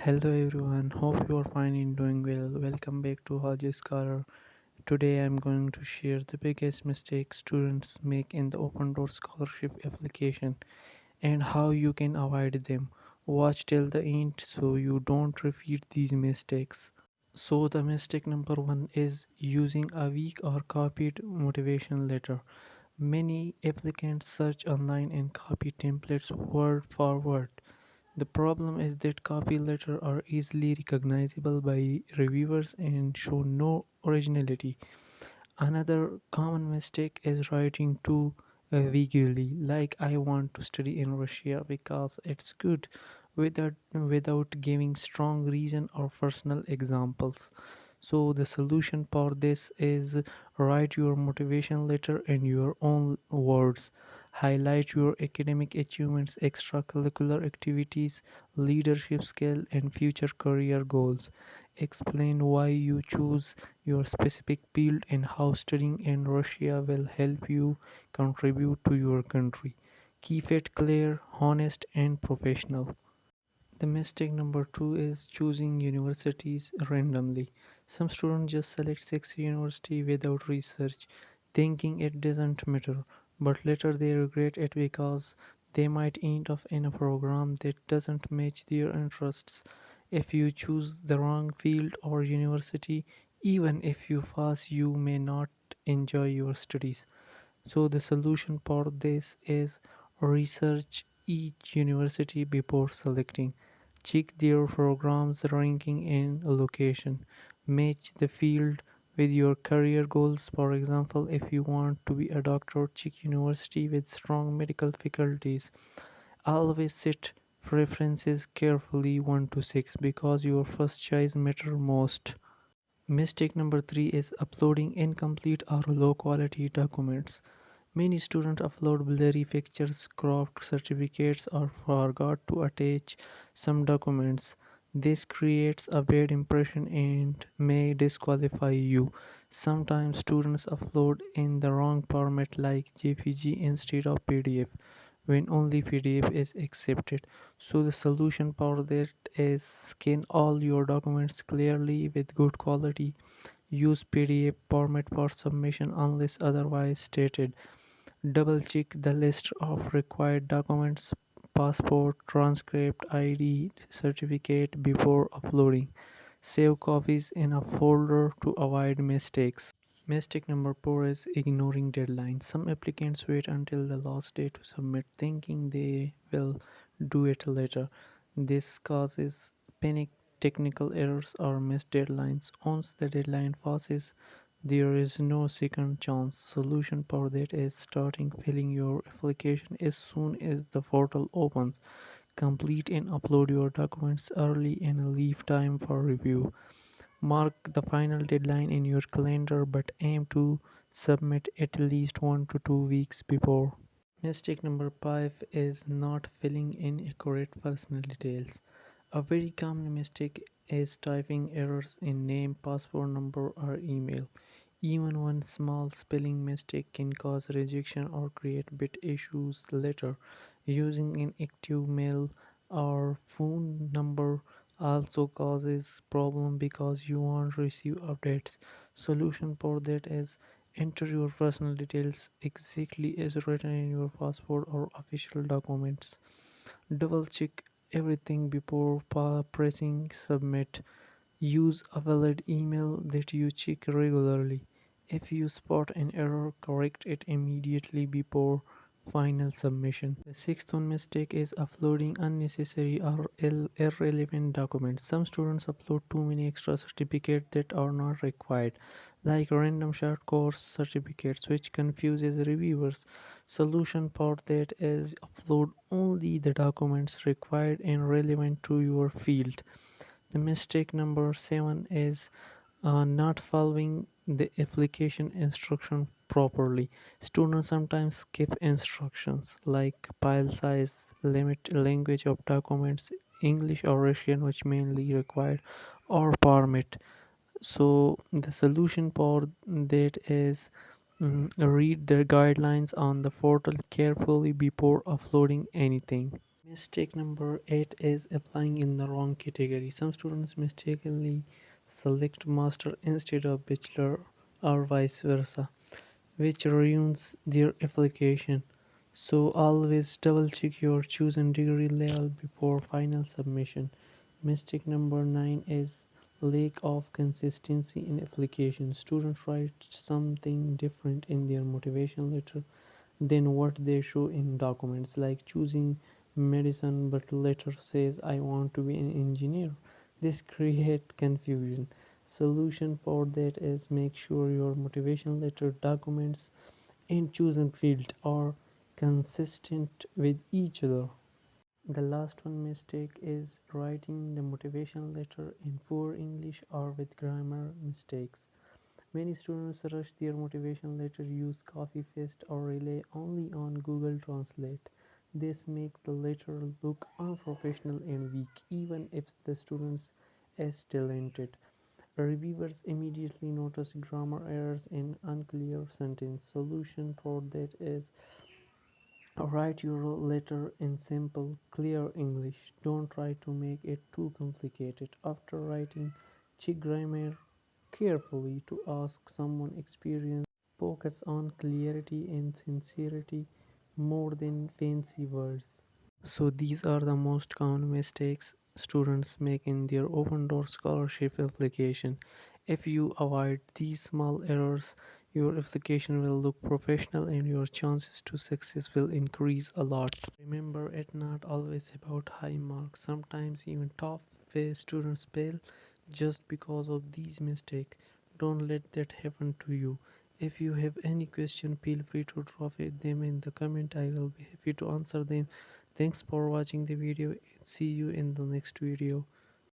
Hello everyone, hope you are fine and doing well. Welcome back to Haji Scholar. Today I am going to share the biggest mistakes students make in the open door scholarship application and how you can avoid them. Watch till the end so you don't repeat these mistakes. So the mistake number one is using a weak or copied motivation letter. Many applicants search online and copy templates word for word. The problem is that copy letters are easily recognizable by reviewers and show no originality. Another common mistake is writing too vaguely, like I want to study in Russia because it's good, without giving strong reason or personal examples. So the solution for this is write your motivation letter in your own words. Highlight your academic achievements, extracurricular activities, leadership skill, and future career goals. Explain why you choose your specific field and how studying in Russia will help you contribute to your country. Keep it clear, honest, and professional. The mistake number two is choosing universities randomly. Some students just select six university without research, thinking it doesn't matter, but later they regret it because they might end up in a program that doesn't match their interests. If you choose the wrong field or university, even if you pass, you may not enjoy your studies. So the solution for this is research each university before selecting. Check their programs ranking and location. Match the field with your career goals. For example, if you want to be a doctor, check university with strong medical faculties. Always set preferences carefully 1 to 6 because your first choice matter most. Mistake number three is uploading incomplete or low quality documents. Many students upload blurry pictures, cropped certificates, or forgot to attach some documents. This creates a bad impression and may disqualify you. Sometimes students upload in the wrong format like JPG instead of PDF when only PDF is accepted. So the solution for that is scan all your documents clearly with good quality. Use PDF format for submission unless otherwise stated. Double check the list of required documents, passport, transcript, ID, certificate before uploading. Save copies in a folder to avoid mistakes. Mistake number four is ignoring deadlines. Some applicants wait until the last day to submit, thinking they will do it later. This causes panic, technical errors, or missed deadlines. Once the deadline passes, there is no second chance. Solution for that is starting filling your application as soon as the portal opens. Complete and upload your documents early and leave time for review. Mark the final deadline in your calendar but aim to submit at least 1 to 2 weeks before. Mistake number 5 is not filling in accurate personal details. A very common mistake is typing errors in name, passport number, or email. Even one small spelling mistake can cause rejection or create bit issues later. Using an active mail or phone number also causes problem because you won't receive updates. Solution for that is enter your personal details exactly as written in your passport or official documents. Double check everything before pressing submit. Use a valid email that you check regularly. If you spot an error, correct it immediately before final submission. The sixth one mistake is uploading unnecessary or irrelevant documents. Some students upload too many extra certificates that are not required, like random short course certificates, which confuses reviewers. Solution for that is upload only the documents required and relevant to your field. The mistake number 7 is not following the application instruction properly. Students sometimes skip instructions like file size, limit, language of documents, English or Russian, which mainly required, or format. So the solution for that is read the guidelines on the portal carefully before uploading anything. Mistake number 8 is applying in the wrong category. Some students mistakenly select master instead of bachelor or vice versa, which ruins their application. So always double check your chosen degree level before final submission. Mistake number 9 is lack of consistency in application. Students write something different in their motivation letter than what they show in documents, like choosing medicine but later says I want to be an engineer. This create confusion. Solution for that is make sure your motivation letter documents in chosen field are consistent with each other. The last one mistake is writing the motivation letter in poor English or with grammar mistakes. Many students rush their motivation letter, use copy paste, or rely only on Google Translate. This makes the letter look unprofessional and weak, even if the student is talented. Reviewers immediately notice grammar errors and unclear sentence. Solution for that is write your letter in simple, clear English. Don't try to make it too complicated. After writing, check grammar carefully to ask someone experienced. Focus on clarity and sincerity more than fancy words. So these are the most common mistakes students make in their open door scholarship application. If you avoid these small errors, your application will look professional and your chances to success will increase a lot. Remember, it's not always about high marks. Sometimes even top pay students fail just because of these mistakes. Don't let that happen to you. If you have any question, feel free to drop them in the comment. I will be happy to answer them. Thanks for watching the video. See you in the next video.